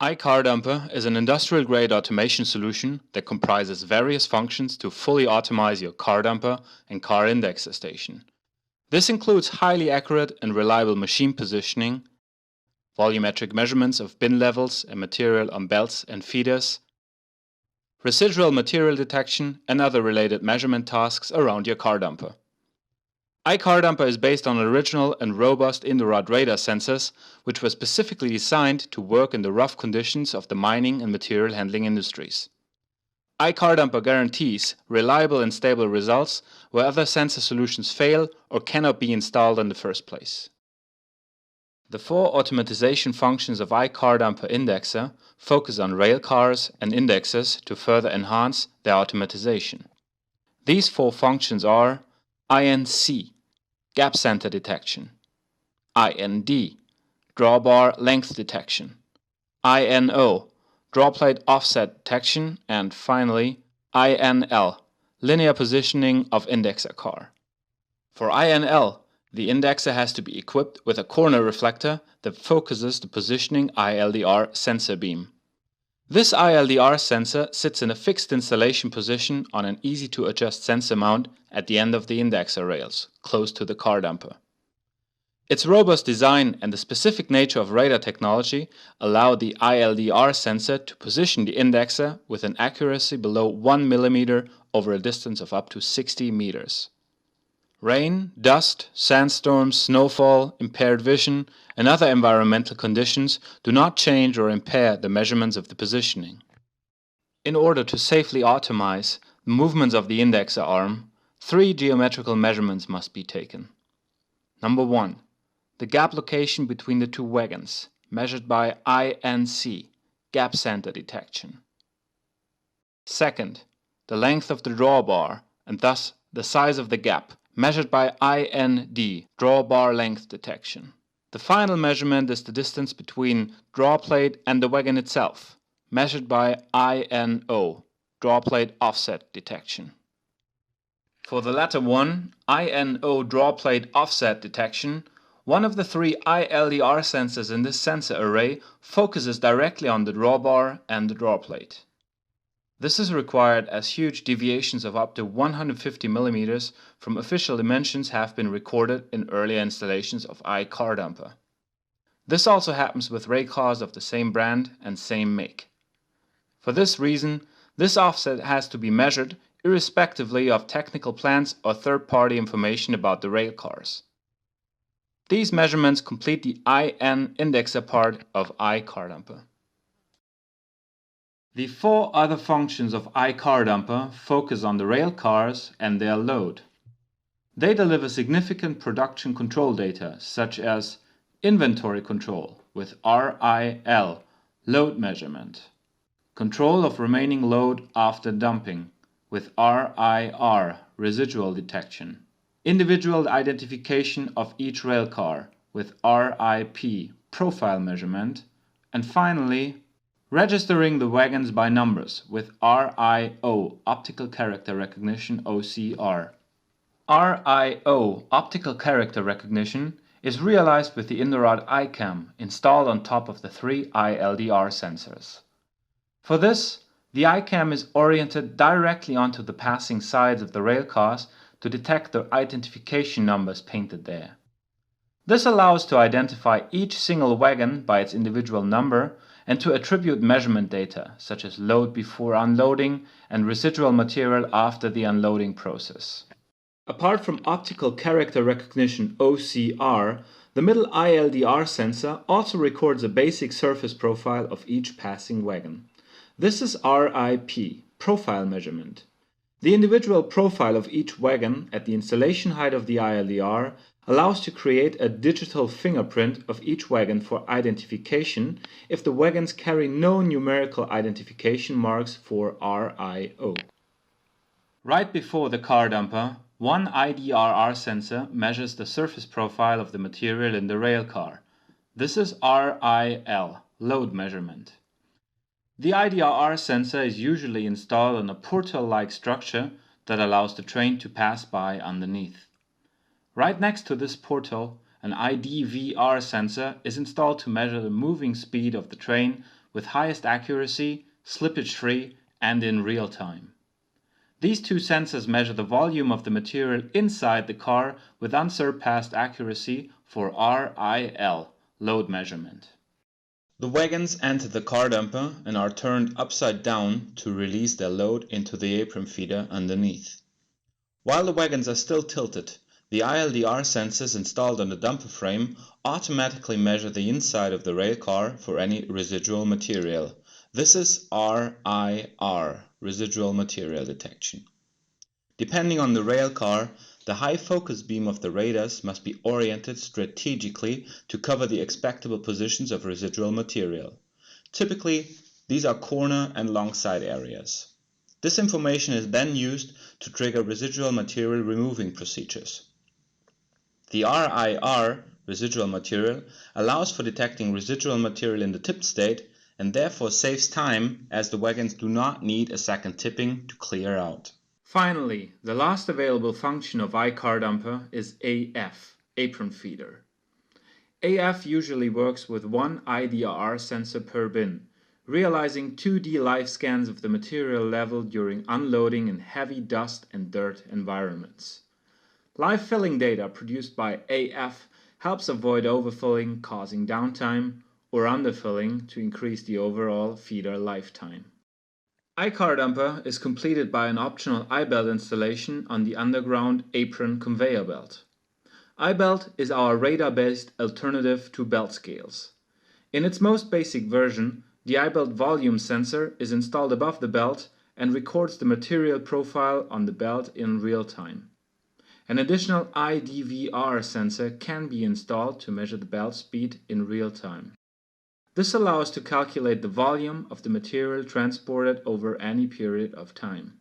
iCardumper is an industrial-grade automation solution that comprises various functions to fully automate your car dumper and car indexer station. This includes highly accurate and reliable machine positioning, volumetric measurements of bin levels and material on belts and feeders, residual material detection, and other related measurement tasks around your car dumper. iCardumper is based on original and robust Indurad radar sensors, which were specifically designed to work in the rough conditions of the mining and material handling industries. iCardumper guarantees reliable and stable results where other sensor solutions fail or cannot be installed in the first place. The four automatization functions of iCardumper Indexer focus on rail cars and indexers to further enhance their automatization. These four functions are INC, gap center detection, IND, drawbar length detection, INO, drawplate offset detection, and finally INL, linear positioning of indexer car. For INL, the indexer has to be equipped with a corner reflector that focuses the positioning ILDR sensor beam. This ILDR sensor sits in a fixed installation position on an easy-to-adjust sensor mount at the end of the indexer rails, close to the car dumper. Its robust design and the specific nature of radar technology allow the ILDR sensor to position the indexer with an accuracy below 1 mm over a distance of up to 60 meters. Rain, dust, sandstorms, snowfall, impaired vision, and other environmental conditions do not change or impair the measurements of the positioning. In order to safely optimize the movements of the indexer arm, three geometrical measurements must be taken. Number 1. The gap location between the two wagons, measured by INC, gap center detection. Second, the length of the drawbar, and thus the size of the gap, measured by IND, drawbar length detection. The final measurement is the distance between drawplate and the wagon itself, measured by INO, drawplate offset detection. For the latter one, INO drawplate offset detection, one of the three ILDR sensors in this sensor array focuses directly on the drawbar and the drawplate. This is required as huge deviations of up to 150 mm from official dimensions have been recorded in earlier installations of iCardumper. This also happens with rail cars of the same brand and same make. For this reason, this offset has to be measured irrespectively of technical plans or third-party information about the rail cars. These measurements complete the IN indexer part of iCardumper. The four other functions of iCardumper focus on the rail cars and their load. They deliver significant production control data such as inventory control with RIL, load measurement, control of remaining load after dumping with RIR, residual detection, individual identification of each rail car with RIP, profile measurement, and finally registering the wagons by numbers with RIO, optical character recognition OCR. RIO, optical character recognition, is realized with the Indurad iCam installed on top of the three ILDR sensors. For this, the iCam is oriented directly onto the passing sides of the rail cars to detect the identification numbers painted there. This allows to identify each single wagon by its individual number and to attribute measurement data such as load before unloading and residual material after the unloading process. Apart from optical character recognition OCR, the middle ILDR sensor also records a basic surface profile of each passing wagon. This is RIP, profile measurement. The individual profile of each wagon at the installation height of the ILDR allows to create a digital fingerprint of each wagon for identification if the wagons carry no numerical identification marks for RIO. Right before the car dumper, one IDRR sensor measures the surface profile of the material in the rail car. This is RIL, load measurement. The IDRR sensor is usually installed on a portal-like structure that allows the train to pass by underneath. Right next to this portal, an IDVR sensor is installed to measure the moving speed of the train with highest accuracy, slippage-free, and in real time. These two sensors measure the volume of the material inside the car with unsurpassed accuracy for RIL, load measurement. The wagons enter the car dumper and are turned upside down to release their load into the apron feeder underneath. While the wagons are still tilted, the ILDR sensors installed on the dumper frame automatically measure the inside of the rail car for any residual material. This is RIR, residual material detection. Depending on the rail car, the high focus beam of the radars must be oriented strategically to cover the expectable positions of residual material. Typically, these are corner and long side areas. This information is then used to trigger residual material removing procedures. The RIR, residual material, allows for detecting residual material in the tipped state and therefore saves time, as the wagons do not need a second tipping to clear out. Finally, the last available function of iCardumper is AF, apron feeder. AF usually works with one IDR sensor per bin, realizing 2D live scans of the material level during unloading in heavy dust and dirt environments. Live filling data produced by AF helps avoid overfilling, causing downtime, or underfilling to increase the overall feeder lifetime. iCardumper is completed by an optional iBelt installation on the underground apron conveyor belt. iBelt is our radar-based alternative to belt scales. In its most basic version, the iBelt volume sensor is installed above the belt and records the material profile on the belt in real time. An additional IDVR sensor can be installed to measure the belt speed in real time. This allows to calculate the volume of the material transported over any period of time.